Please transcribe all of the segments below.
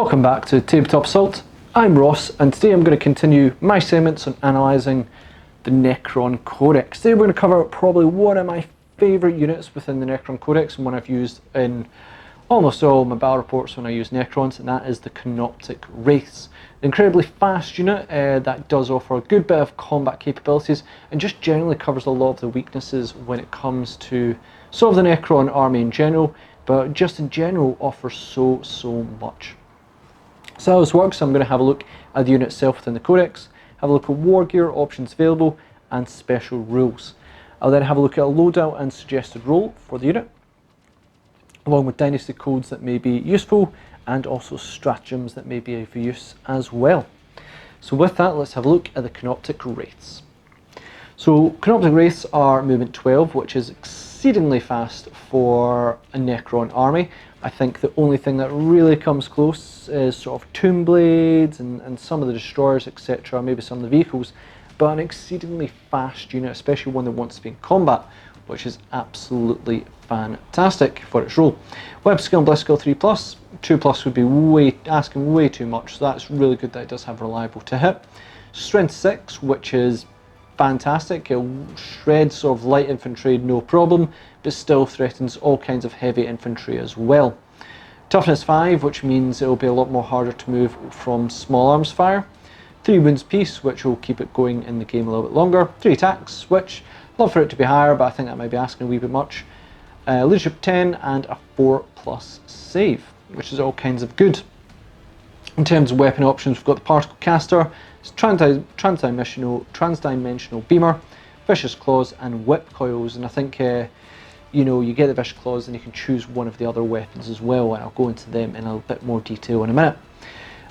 Welcome back to Tabletop Assault. I'm Ross, and today I'm going to continue my segments on analysing the Necron Codex. Today we're going to cover probably one of my favourite units within the Necron Codex, and one I've used in almost all my battle reports when I use Necrons, and that is the Canoptek Wraiths. An incredibly fast unit that does offer a good bit of combat capabilities and just generally covers a lot of the weaknesses when it comes to sort of the Necron army in general, but just in general offers so much. So how this works, I'm going to have a look at the unit itself within the Codex, have a look at war gear, options available, and special rules. I'll then have a look at a loadout and suggested role for the unit, along with Dynasty codes that may be useful, and also stratagems that may be of use as well. So with that, let's have a look at the Canoptek Wraiths. So Canoptek Wraiths are movement 12, which is exceedingly fast for a Necron army. I think the only thing that really comes close is sort of tomb blades and some of the destroyers, etc., maybe some of the vehicles, but an exceedingly fast unit, especially one that wants to be in combat, which is absolutely fantastic for its role. Weapon skill and bless skill 3+, 2+ would be asking way too much, so that's really good that it does have reliable to hit. Strength 6, which is fantastic. It shreds sort of light infantry no problem, but still threatens all kinds of heavy infantry as well. Toughness 5, which means it will be a lot more harder to move from small arms fire. 3 wounds piece, which will keep it going in the game a little bit longer. 3 attacks, which I'd love for it to be higher, but I think that might be asking a wee bit much. Leadership 10 and a 4+ save, which is all kinds of good. In terms of weapon options, we've got the Particle Caster, transdimensional beamer, vicious claws, and whip coils. And I think you get the vicious claws, and you can choose one of the other weapons as well. And I'll go into them in a bit more detail in a minute.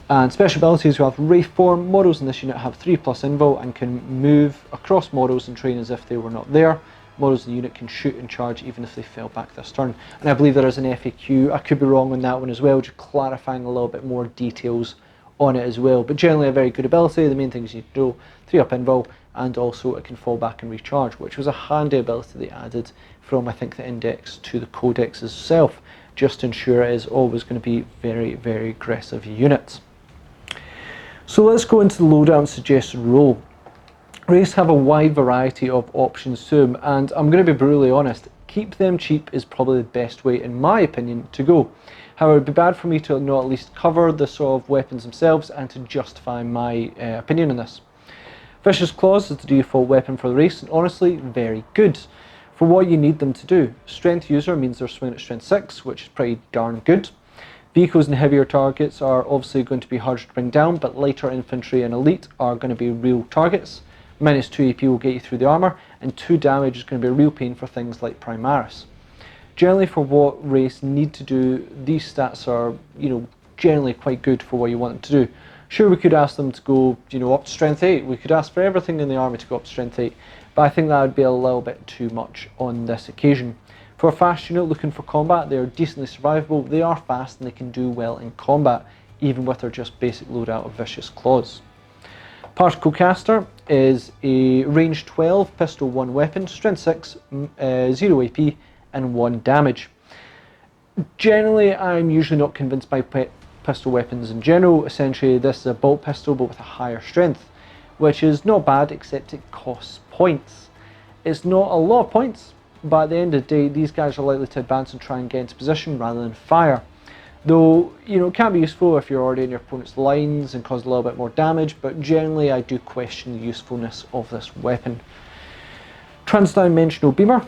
And special abilities, we have Wraith Form. Models in this unit have 3+ invul and can move across models and train as if they were not there. Models in the unit can shoot and charge even if they fell back this turn. And I believe there is an FAQ, I could be wrong on that one as well, just clarifying a little bit more details on it as well. But generally a very good ability. The main things you need to know, 3+ invul, and also it can fall back and recharge, which was a handy ability they added from, I think, the index to the Codex itself, just to ensure it is always going to be very aggressive units. So let's go into the loadout and suggested role. Wraiths have a wide variety of options to them, and I'm going to be brutally honest, keep them cheap is probably the best way, in my opinion, to go. However, it would be bad for me to not at least cover the sort of weapons themselves and to justify my opinion on this. Vicious Claws is the default weapon for the Wraiths, and honestly, very good for what you need them to do. Strength user means they're swinging at strength 6, which is pretty darn good. Vehicles and heavier targets are obviously going to be harder to bring down, but lighter infantry and elite are going to be real targets. -2 AP will get you through the armour, and 2 damage is going to be a real pain for things like Primaris. Generally, for what Wraiths need to do, these stats are, generally quite good for what you want them to do. Sure, we could ask them to go, up to strength 8. We could ask for everything in the army to go up to strength 8, but I think that would be a little bit too much on this occasion. For a fast unit looking for combat, they are decently survivable, they are fast, and they can do well in combat, even with their just basic loadout of Vicious Claws. Particle Caster is a range 12 pistol 1 weapon, strength 6, 0 AP, and 1 damage. Generally, I'm usually not convinced by pistol weapons in general. Essentially, this is a bolt pistol but with a higher strength, which is not bad, except it costs points. It's not a lot of points, but at the end of the day, these guys are likely to advance and try and get into position rather than fire. Though, it can be useful if you're already in your opponent's lines and cause a little bit more damage, but generally I do question the usefulness of this weapon. Transdimensional Beamer,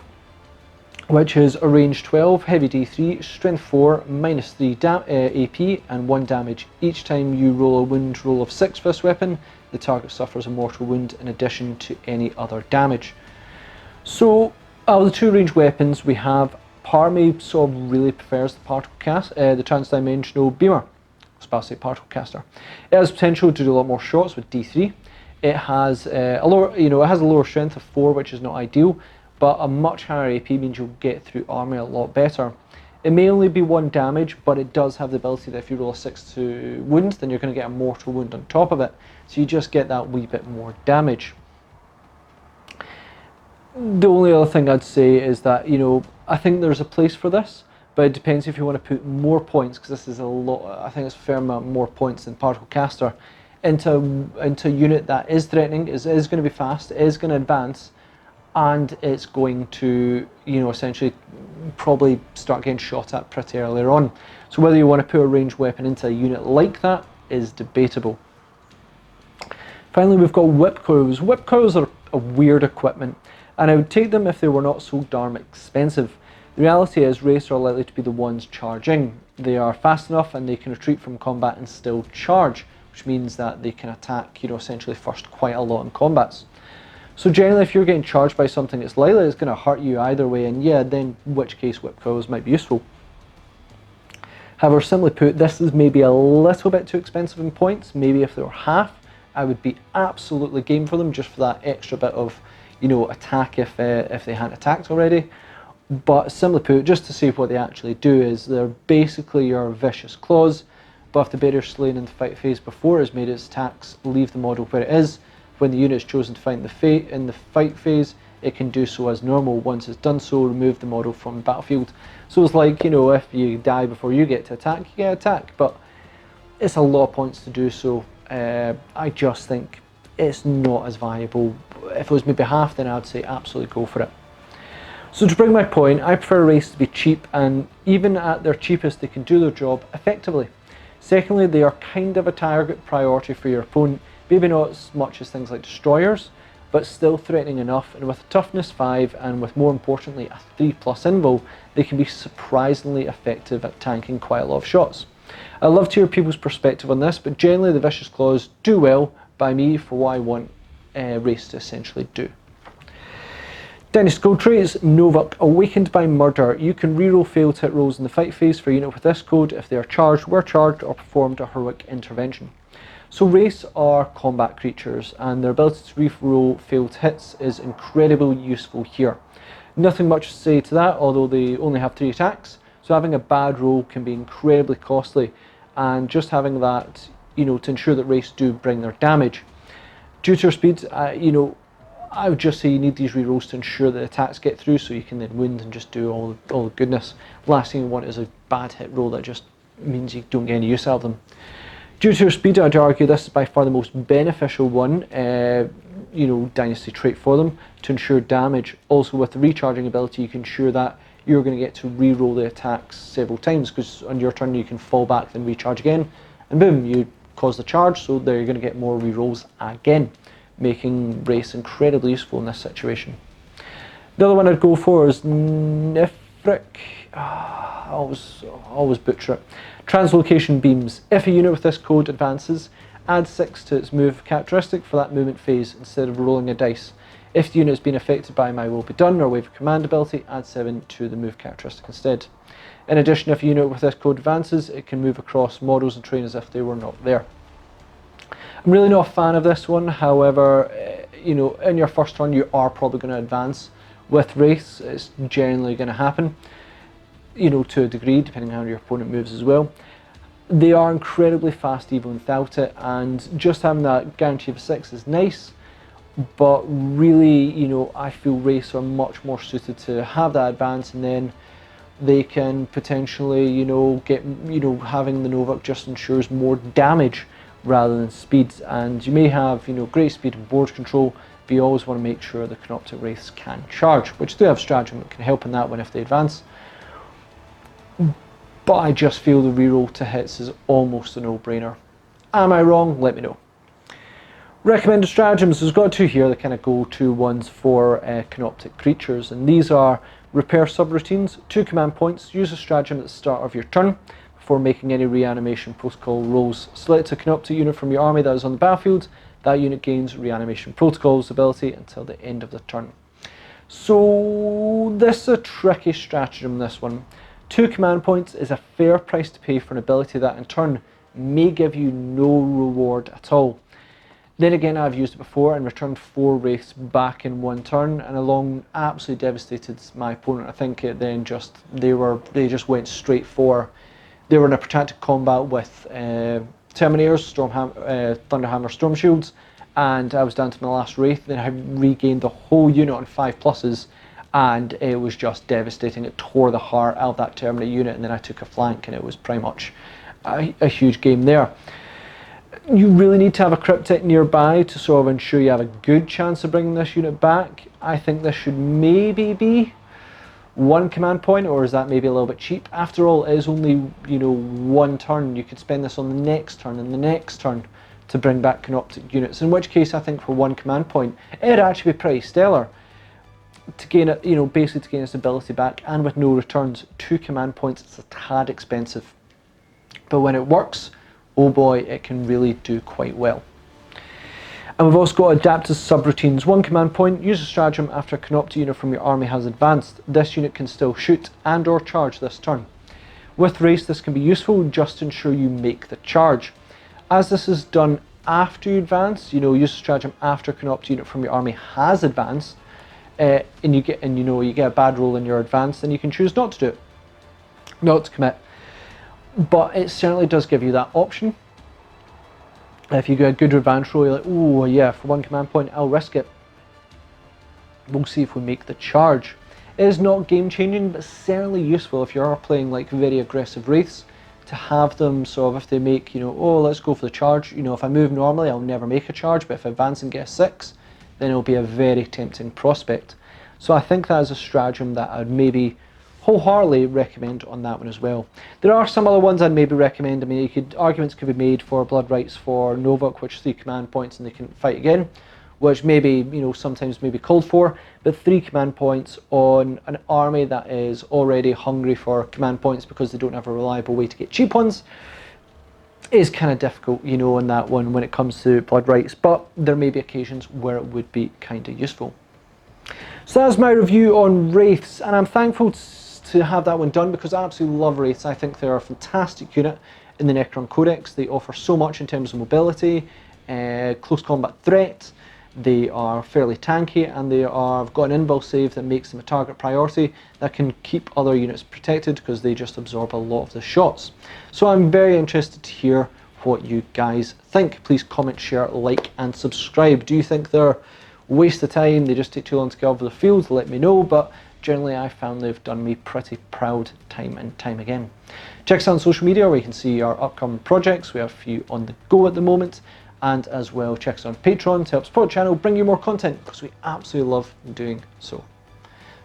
which is a range 12, heavy D3, strength 4, -3 AP, and 1 damage. Each time you roll a wound roll of 6 for this weapon, the target suffers a mortal wound in addition to any other damage. So, out of the 2 range weapons, we have part of me sort of really prefers the Transdimensional Beamer. I was about to say Particle Caster. It has potential to do a lot more shots with D3. It has a lower strength of 4, which is not ideal, but a much higher AP means you'll get through army a lot better. It may only be 1 damage, but it does have the ability that if you roll a 6 to wound, then you're going to get a mortal wound on top of it. So you just get that wee bit more damage. The only other thing I'd say is that, I think there's a place for this, but it depends if you want to put more points, because this is a lot, I think it's a fair amount more points than Particle Caster, into a unit that is threatening, is going to be fast, is going to advance, and it's going to, you know, essentially probably start getting shot at pretty earlier on. So whether you want to put a ranged weapon into a unit like that is debatable. Finally, we've got whip coils. Whip coils are a weird equipment, and I would take them if they were not so darn expensive. The reality is, Wraiths are likely to be the ones charging. They are fast enough and they can retreat from combat and still charge, which means that they can attack, you know, essentially first quite a lot in combats. So generally, if you're getting charged by something that's likely, it's going to hurt you either way, and yeah, then in which case whip coils might be useful. However, simply put, this is maybe a little bit too expensive in points. Maybe if they were half, I would be absolutely game for them, just for that extra bit of, you know, attack if they hadn't attacked already. But simply put, just to see what they actually do, is they're basically your vicious claws, but if the bearer's slain in the fight phase before it has made its attacks, leave the model where it is. When the unit is chosen to fight in the fight phase, it can do so as normal. Once it's done so, remove the model from the battlefield. So it's like, you know, if you die before you get to attack, you get attack, but it's a lot of points to do so. I just think it's not as viable. If it was maybe half, then I'd say absolutely go for it. So to bring my point, I prefer Wraiths to be cheap, and even at their cheapest, they can do their job effectively. Secondly, they are kind of a target priority for your opponent. Maybe not as much as things like destroyers, but still threatening enough, and with a toughness 5 and with, more importantly, a 3+ invul, they can be surprisingly effective at tanking quite a lot of shots. I'd love to hear people's perspective on this, but generally the Vicious Claws do well by me for what I want Wraiths to essentially do. Dynasty code traits. Novuk, Awakened by Murder. You can reroll failed hit rolls in the fight phase for a unit with this code if they are charged, were charged, or performed a heroic intervention. So Wraiths are combat creatures, and their ability to reroll failed hits is incredibly useful here. Nothing much to say to that, although they only have 3 attacks, so having a bad roll can be incredibly costly, and just having that, you know, to ensure that Wraiths do bring their damage. Due to their speed, you know, I would just say you need these rerolls to ensure that attacks get through, so you can then wound and just do all the goodness. Last thing you want is a bad hit roll that just means you don't get any use out of them. Due to your speed, I'd argue this is by far the most beneficial one, you know, Dynasty trait for them, to ensure damage. Also with the recharging ability, you can ensure that you're going to get to re-roll the attacks several times, because on your turn you can fall back, then recharge again, and boom, you cause the charge, so there you're going to get more re-rolls again, making Wraiths incredibly useful in this situation. The other one I'd go for is Nefric. I always butcher it. Translocation Beams. If a unit with this code advances, add 6 to its move characteristic for that movement phase instead of rolling a dice. If the unit has been affected by My Will Be Done or Wave of Command ability, add 7 to the move characteristic instead. In addition, if a unit with this code advances, it can move across models and terrain as if they were not there. I'm really not a fan of this one, however, you know, in your first turn you are probably going to advance. With Wraiths, it's generally going to happen, you know, to a degree, depending on how your opponent moves as well. They are incredibly fast even without it, and just having that guarantee of 6 is nice, but really, you know, I feel Wraiths are much more suited to have that advance, and then they can potentially, you know, get, you know, having the Novuk just ensures more damage rather than speed. And you may have, you know, great speed and board control, but you always want to make sure the Canoptek Wraiths can charge, which do have stratagem that can help in that one if they advance. But I just feel the reroll to hits is almost a no-brainer. Am I wrong? Let me know. Recommended stratagems. There's got 2 here, the kind of go-to ones for Canoptek creatures, and these are repair subroutines, 2 command points, use a stratagem at the start of your turn before making any reanimation protocol rolls. Select a Canoptek unit from your army that is on the battlefield. That unit gains reanimation protocols ability until the end of the turn. So this is a tricky stratagem, this one. 2 command points is a fair price to pay for an ability that in turn may give you no reward at all. Then again, I've used it before and returned 4 Wraiths back in 1 turn, and along absolutely devastated my opponent. I think it then just, they just went straight for, they were in a protracted combat with Terminators, Thunderhammer Storm Shields, and I was down to my last Wraith. Then I regained the whole unit on 5+s, and it was just devastating. It tore the heart out of that Terminator unit, and then I took a flank, and it was pretty much a huge game there. You really need to have a cryptic nearby to sort of ensure you have a good chance of bringing this unit back. I think this should maybe be 1 command point, or is that maybe a little bit cheap? After all, it is only, you know, 1 turn. You could spend this on the next turn and the next turn to bring back Canoptek units, in which case I think for 1 command point it'd actually be pretty stellar to gain it, you know, basically to gain its ability back, and with no returns. 2 command points, it's a tad expensive, but when it works, oh boy, it can really do quite well. And we've also got adapted subroutines. 1 command point, use a stratagem after a Canoptek unit from your army has advanced. This unit can still shoot and or charge this turn. With Wraiths, this can be useful just to ensure you make the charge. As this is done after you advance, you know, use a stratagem after a Canoptek unit from your army has advanced, and you get a bad roll in your advance, then you can choose not to do it, not to commit. But it certainly does give you that option. If you get a good advance roll, you're like, oh yeah, for 1 command point, I'll risk it. We'll see if we make the charge. It is not game changing, but certainly useful if you are playing like very aggressive Wraiths, to have them sort of, if they make, you know, oh, let's go for the charge. You know, if I move normally, I'll never make a charge, but if I advance and get a 6, then it'll be a very tempting prospect. So I think that is a stratagem that I'd maybe wholeheartedly recommend on that one as well. There are some other ones I'd maybe recommend. I mean, arguments could be made for Blood Rights for Novak, which is 3 command points and they can fight again, which maybe, you know, sometimes may be called for, but 3 command points on an army that is already hungry for command points because they don't have a reliable way to get cheap ones is kind of difficult, you know, on that one when it comes to Blood Rights, but there may be occasions where it would be kind of useful. So that's my review on Wraiths, and I'm thankful to have that one done because I absolutely love Wraiths. I think they're a fantastic unit in the Necron Codex. They offer so much in terms of mobility, close combat threat. They are fairly tanky, and they have got an inbuilt save that makes them a target priority that can keep other units protected because they just absorb a lot of the shots. So I'm very interested to hear what you guys think. Please comment, share, like and subscribe. Do you think they're a waste of time, they just take too long to get over the field? Let me know, but generally I found they've done me pretty proud time and time again. Check us out on social media where you can see our upcoming projects. We have a few on the go at the moment. And as well, check us on Patreon to help support the channel, bring you more content, because we absolutely love doing so.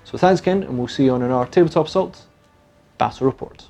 So thanks again, and we'll see you on our Tabletop Assault Battle Report.